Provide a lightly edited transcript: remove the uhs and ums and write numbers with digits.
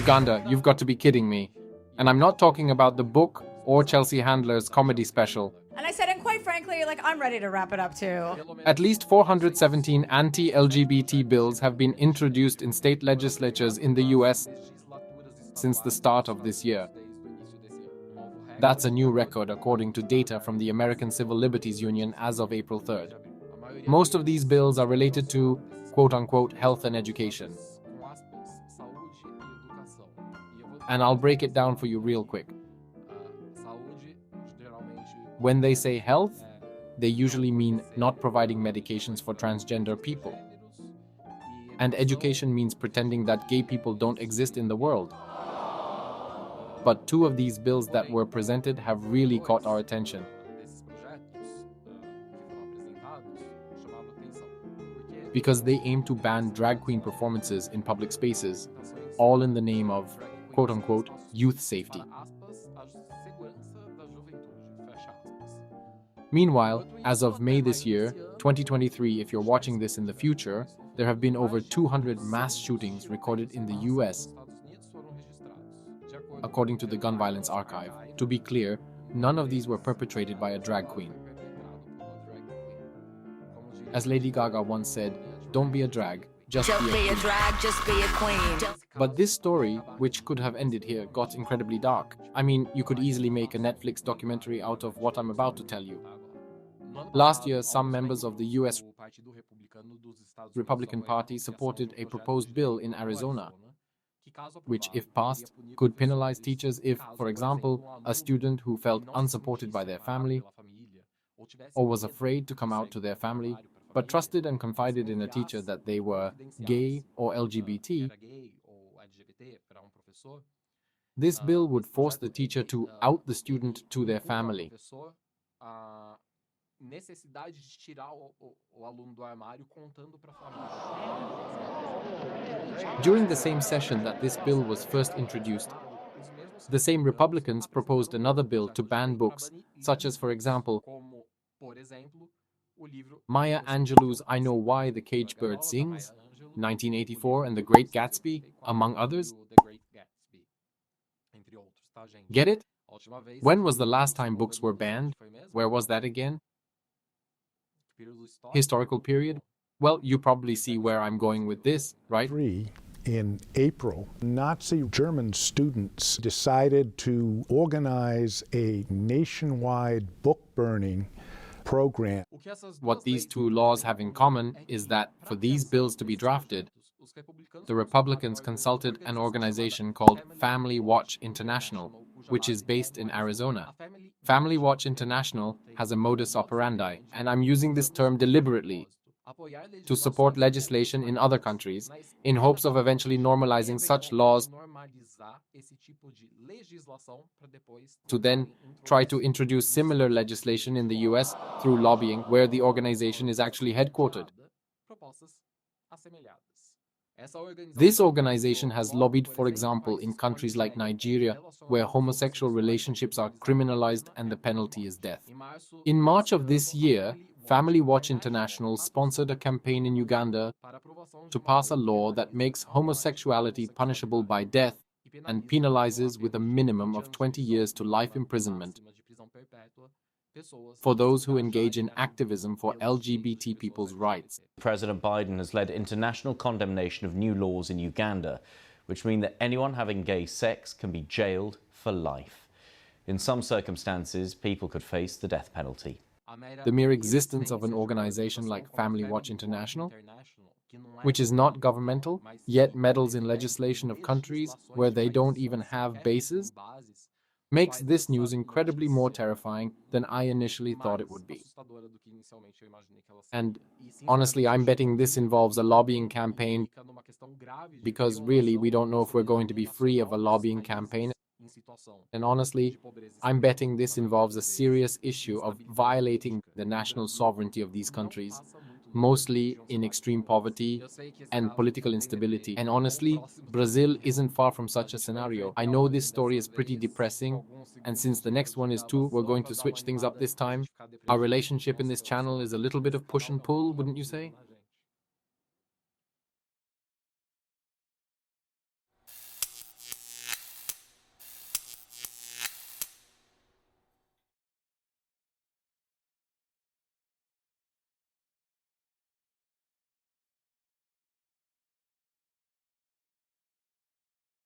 Uganda, you've got to be kidding me. And I'm not talking about the book or Chelsea Handler's comedy special. And I said, and quite frankly, I'm ready to wrap it up too. At least 417 anti-LGBT bills have been introduced in state legislatures in the US since the start of this year. That's a new record according to data from the American Civil Liberties Union as of April 3rd. Most of these bills are related to, quote-unquote, health and education. And I'll break it down for you real quick. When they say health, they usually mean not providing medications for transgender people. And education means pretending that gay people don't exist in the world. But two of these bills that were presented have really caught our attention. Because they aim to ban drag queen performances in public spaces, all in the name of, quote-unquote, youth safety. Meanwhile, as of May this year, 2023, if you're watching this in the future, there have been over 200 mass shootings recorded in the US, according to the Gun Violence Archive. To be clear, none of these were perpetrated by a drag queen. As Lady Gaga once said, don't be a drag, just be a drag, just be a queen. But this story, which could have ended here, got incredibly dark. I mean, you could easily make a Netflix documentary out of what I'm about to tell you. Last year, some members of the US Republican Party supported a proposed bill in Arizona, which, if passed, could penalize teachers if, for example, a student who felt unsupported by their family or was afraid to come out to their family, but trusted and confided in a teacher that they were gay or LGBT, this bill would force the teacher to out the student to their family. During the same session that this bill was first introduced, the same Republicans proposed another bill to ban books, such as, for example, Maya Angelou's I Know Why the Caged Bird Sings, 1984, and The Great Gatsby, among others. Get it? When was the last time books were banned? Where was that again? Historical period? Well, you probably see where I'm going with this, right? In April, Nazi German students decided to organize a nationwide book burning program. What these two laws have in common is that for these bills to be drafted, the Republicans consulted an organization called Family Watch International, which is based in Arizona. Family Watch International has a modus operandi, and I'm using this term deliberately, to support legislation in other countries in hopes of eventually normalizing such laws to then try to introduce similar legislation in the US through lobbying where the organization is actually headquartered. This organization has lobbied, for example, in countries like Nigeria, where homosexual relationships are criminalized and the penalty is death. In March of this year, Family Watch International sponsored a campaign in Uganda to pass a law that makes homosexuality punishable by death and penalizes with a minimum of 20 years to life imprisonment for those who engage in activism for LGBT people's rights. President Biden has led international condemnation of new laws in Uganda, which mean that anyone having gay sex can be jailed for life. In some circumstances, people could face the death penalty. The mere existence of an organization like Family Watch International, which is not governmental, yet meddles in legislation of countries where they don't even have bases, makes this news incredibly more terrifying than I initially thought it would be. And honestly, I'm betting this involves a lobbying campaign, because really we don't know if we're going to be free of a lobbying campaign. And honestly, I'm betting this involves a serious issue of violating the national sovereignty of these countries, mostly in extreme poverty and political instability. And honestly, Brazil isn't far from such a scenario. I know this story is pretty depressing, and since the next one is too, we're going to switch things up this time. Our relationship in this channel is a little bit of push and pull, wouldn't you say?